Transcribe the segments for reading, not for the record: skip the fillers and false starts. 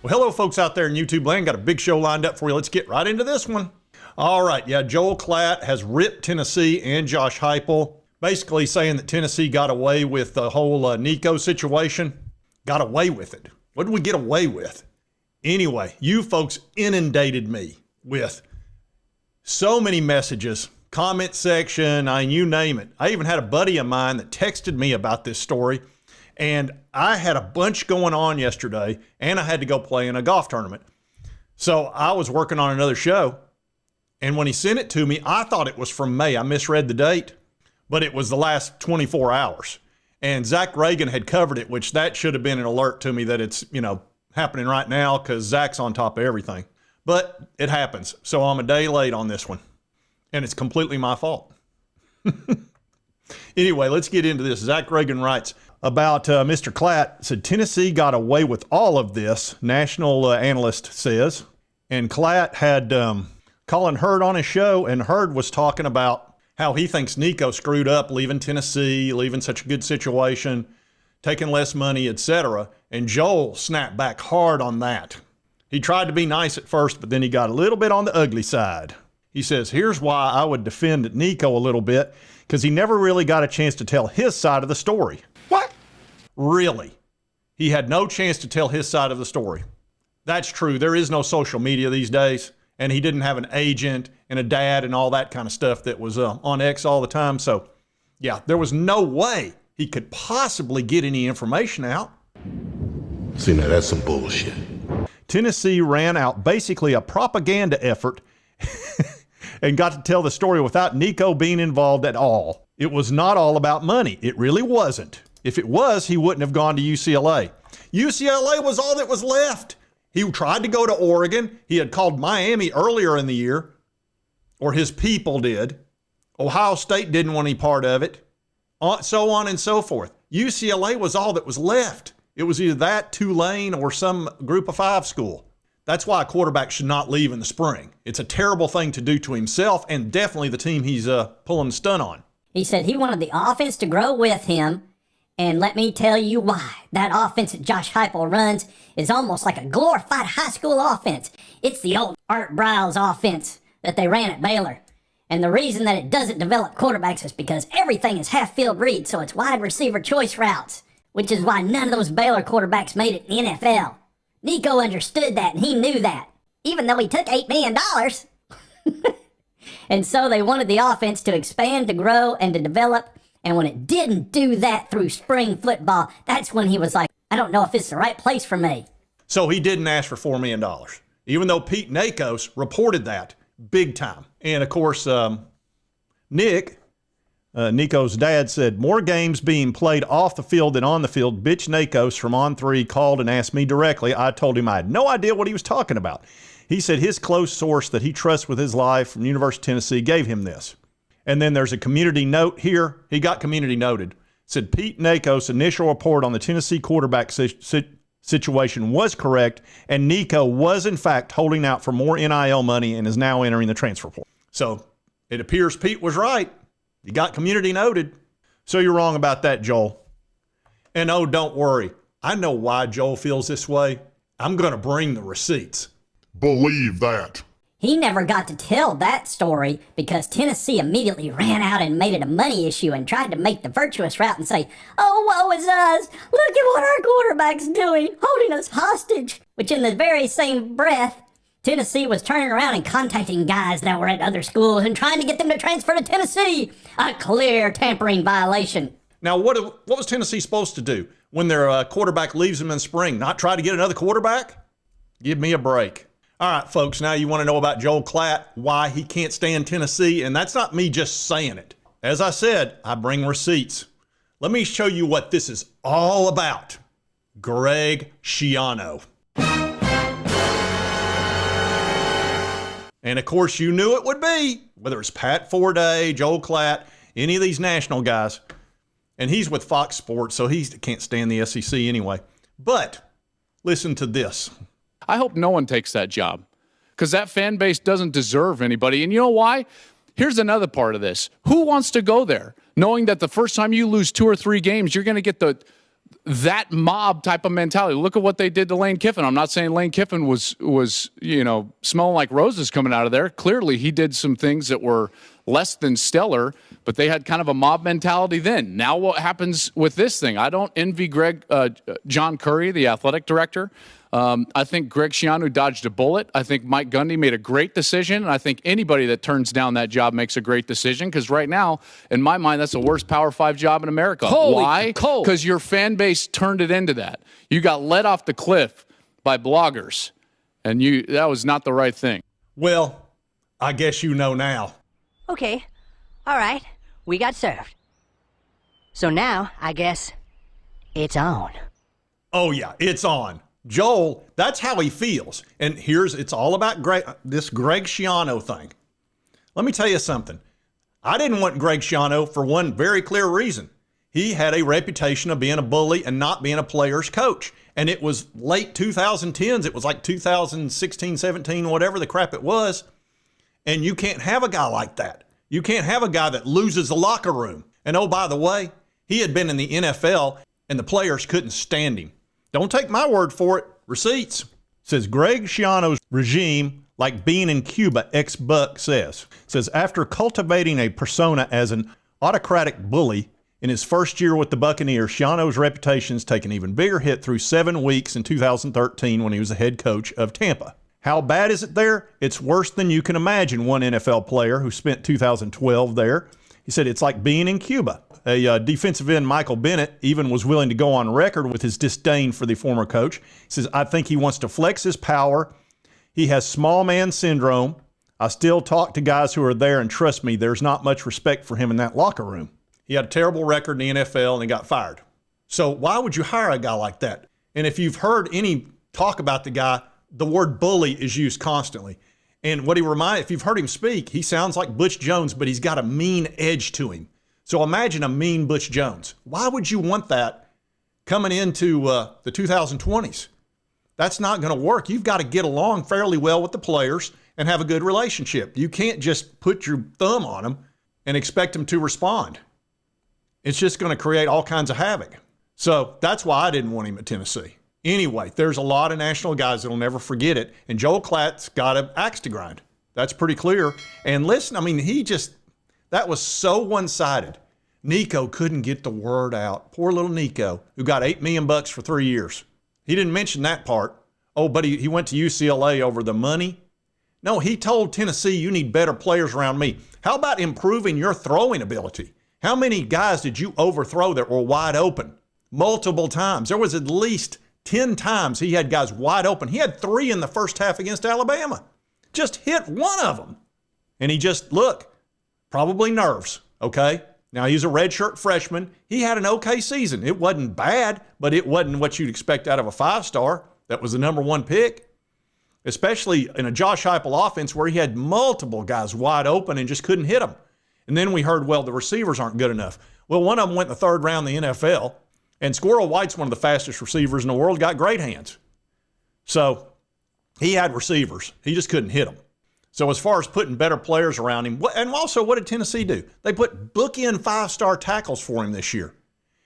Well, hello, folks out there in YouTube land. Got a big show lined up for you. Let's get right into this one. All right, yeah, Joel Klatt has ripped Tennessee and Josh Heupel, basically saying that Tennessee got away with the whole Nico situation. Got away with it. What did we get away with? Anyway, you folks inundated me with so many messages, comment section, you name it. I even had a buddy of mine that texted me about this story, and I had a bunch going on yesterday, and I had to go play in a golf tournament. So I was working on another show, and when he sent it to me, I thought it was from May. I misread the date, but it was the last 24 hours. And Zach Reagan had covered it, which that should have been an alert to me that it's, happening right now because Zach's on top of everything. But it happens. So I'm a day late on this one, and it's completely my fault. Anyway, let's get into this. Zach Reagan writes about Mr. Klatt, said Tennessee got away with all of this, national analyst says. And Klatt had Colin Hurd on his show, and Hurd was talking about how he thinks Nico screwed up leaving Tennessee, leaving such a good situation, taking less money, etc. And Joel snapped back hard on that. He tried to be nice at first, but then he got a little bit on the ugly side. He says, here's why I would defend Nico a little bit, because he never really got a chance to tell his side of the story. What? Really? He had no chance to tell his side of the story. That's true. There is no social media these days, and he didn't have an agent and a dad and all that kind of stuff that was on X all the time. So, yeah, there was no way he could possibly get any information out. See, now that's some bullshit. Tennessee ran out basically a propaganda effort and got to tell the story without Nico being involved at all. It was not all about money. It really wasn't. If it was, he wouldn't have gone to UCLA. UCLA was all that was left. He tried to go to Oregon. He had called Miami earlier in the year, or his people did. Ohio State didn't want any part of it, so on and so forth. UCLA was all that was left. It was either that, Tulane, or some group of five school. That's why a quarterback should not leave in the spring. It's a terrible thing to do to himself and definitely the team he's pulling the stunt on. He said he wanted the offense to grow with him, and let me tell you why. That offense that Josh Heupel runs is almost like a glorified high school offense. It's the old Art Briles offense that they ran at Baylor. And the reason that it doesn't develop quarterbacks is because everything is half-field read, so it's wide receiver choice routes, which is why none of those Baylor quarterbacks made it in the NFL. Nico understood that, and he knew that, even though he took $8 million. And so they wanted the offense to expand, to grow, and to develop. And when it didn't do that through spring football, that's when he was like, I don't know if it's the right place for me. So he didn't ask for $4 million, even though Pete Nakos reported that big time. And of course, Nico's dad said, more games being played off the field than on the field. Bitch Nakos from On3 called and asked me directly. I told him I had no idea what he was talking about. He said his close source that he trusts with his life from University of Tennessee gave him this. And then there's a community note here. He got community noted. Said Pete Nakos' initial report on the Tennessee quarterback situation was correct, and Nico was in fact holding out for more NIL money and is now entering the transfer portal. So it appears Pete was right. You got community noted. So you're wrong about that, Joel. And oh, don't worry. I know why Joel feels this way. I'm going to bring the receipts. Believe that. He never got to tell that story because Tennessee immediately ran out and made it a money issue and tried to make the virtuous route and say, oh, woe is us. Look at what our quarterback's doing, holding us hostage. Which in the very same breath, Tennessee was turning around and contacting guys that were at other schools and trying to get them to transfer to Tennessee. A clear tampering violation. Now, what was Tennessee supposed to do when their quarterback leaves them in spring? Not try to get another quarterback? Give me a break. All right, folks, now you want to know about Joel Klatt, why he can't stand Tennessee, and that's not me just saying it. As I said, I bring receipts. Let me show you what this is all about. Greg Schiano. And of course, you knew it would be, whether it's Pat Forday, Joel Klatt, any of these national guys. And he's with Fox Sports, so he can't stand the SEC anyway. But listen to this. I hope no one takes that job because that fan base doesn't deserve anybody. And you know why? Here's another part of this. Who wants to go there knowing that the first time you lose 2 or 3 games, you're going to get the that mob type of mentality. Look at what they did to Lane Kiffin. I'm not saying Lane Kiffin was smelling like roses coming out of there. Clearly, he did some things that were less than stellar, but they had kind of a mob mentality then. Now what happens with this thing? I don't envy John Curry, the athletic director. I think Greg Schiano dodged a bullet. I think Mike Gundy made a great decision. And I think anybody that turns down that job makes a great decision, because right now, in my mind, that's the worst Power 5 job in America. Why? Because your fan base turned it into that. You got let off the cliff by bloggers, and that was not the right thing. Well, I guess you know now. Okay, all right, we got served. So now, I guess, it's on. Oh yeah, it's on. Joel, that's how he feels. And it's all about this Greg Schiano thing. Let me tell you something. I didn't want Greg Schiano for one very clear reason. He had a reputation of being a bully and not being a player's coach. And it was late 2010s. It was like 2016, 17, whatever the crap it was. And you can't have a guy like that. You can't have a guy that loses the locker room. And oh, by the way, he had been in the NFL and the players couldn't stand him. Don't take my word for it. Receipts. It says Greg Schiano's regime, like being in Cuba, ex-Buck says. It says after cultivating a persona as an autocratic bully in his first year with the Buccaneers, Schiano's reputation's taken an even bigger hit through 7 weeks in 2013 when he was the head coach of Tampa. How bad is it there? It's worse than you can imagine, one NFL player who spent 2012 there. He said it's like being in Cuba. A defensive end, Michael Bennett, even was willing to go on record with his disdain for the former coach. He says, I think he wants to flex his power. He has small man syndrome. I still talk to guys who are there, and trust me, there's not much respect for him in that locker room. He had a terrible record in the NFL, and he got fired. So why would you hire a guy like that? And if you've heard any talk about the guy, the word bully is used constantly. And if you've heard him speak, he sounds like Butch Jones, but he's got a mean edge to him. So imagine a mean Butch Jones. Why would you want that coming into the 2020s? That's not going to work. You've got to get along fairly well with the players and have a good relationship. You can't just put your thumb on them and expect them to respond. It's just going to create all kinds of havoc. So that's why I didn't want him at Tennessee. Anyway, there's a lot of national guys that'll never forget it, and Joel Klatt's got an axe to grind. That's pretty clear. And listen, I mean, that was so one-sided. Nico couldn't get the word out. Poor little Nico, who got $8 million for 3 years. He didn't mention that part. Oh, but he went to UCLA over the money. No, he told Tennessee, you need better players around me. How about improving your throwing ability? How many guys did you overthrow that were wide open? Multiple times. There was at least 10 times he had guys wide open. He had 3 in the first half against Alabama. Just hit one of them. And he probably nerves, okay? Now, he's a redshirt freshman. He had an okay season. It wasn't bad, but it wasn't what you'd expect out of a 5-star that was the number 1 pick, especially in a Josh Heupel offense where he had multiple guys wide open and just couldn't hit them. And then we heard, the receivers aren't good enough. Well, one of them went in the 3rd round in the NFL, and Squirrel White's one of the fastest receivers in the world, got great hands. So he had receivers. He just couldn't hit them. So as far as putting better players around him, and also what did Tennessee do? They put bookend 5-star tackles for him this year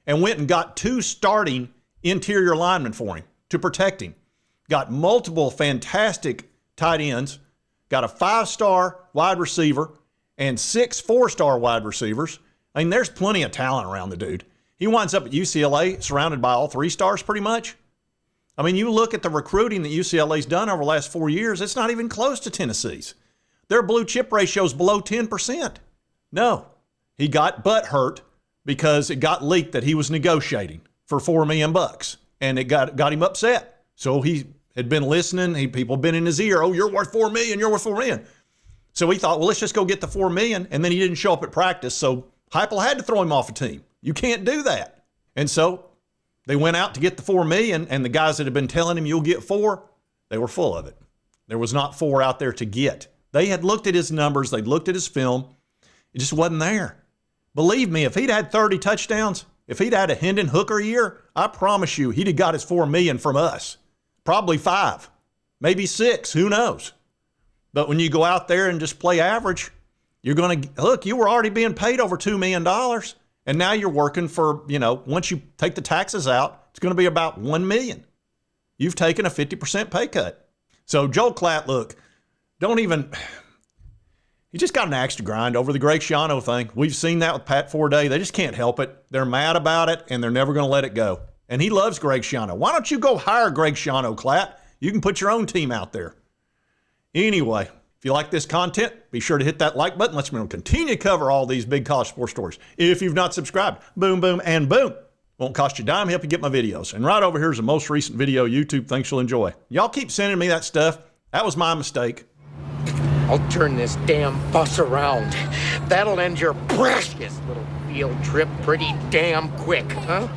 and went and got 2 starting interior linemen for him to protect him. Got multiple fantastic tight ends, got a 5-star wide receiver and 6 4-star wide receivers. I mean, there's plenty of talent around the dude. He winds up at UCLA surrounded by all 3 stars pretty much. I mean, you look at the recruiting that UCLA's done over the last 4 years, it's not even close to Tennessee's. Their blue chip ratio is below 10%. No, he got butt hurt because it got leaked that he was negotiating for $4 million, and it got him upset. So he had been listening. People had been in his ear. Oh, you're worth $4 million. You're worth $4 million. So he thought, well, let's just go get the $4 million. And then he didn't show up at practice. So Heupel had to throw him off a team. You can't do that. And so they went out to get the $4 million, and the guys that had been telling him you'll get 4, they were full of it. There was not 4 out there to get. They had looked at his numbers. They'd looked at his film. It just wasn't there. Believe me, if he'd had 30 touchdowns, if he'd had a Hendon Hooker year, I promise you he'd have got his $4 million from us. Probably 5, maybe 6, who knows? But when you go out there and just play average, you're going to, look, you were already being paid over $2 million. And now you're working for, once you take the taxes out, it's going to be about $1 million. You've taken a 50% pay cut. So Joel Klatt, look, he just got an axe to grind over the Greg Schiano thing. We've seen that with Pat Forday. They just can't help it. They're mad about it, and they're never going to let it go. And he loves Greg Schiano. Why don't you go hire Greg Schiano, Klatt? You can put your own team out there. Anyway, if you like this content, be sure to hit that like button. Let's continue to cover all these big college sports stories. If you've not subscribed, boom, boom, and boom. Won't cost you a dime, help you get my videos. And right over here is the most recent video YouTube thinks you'll enjoy. Y'all keep sending me that stuff. That was my mistake. I'll turn this damn bus around. That'll end your precious little field trip pretty damn quick, huh?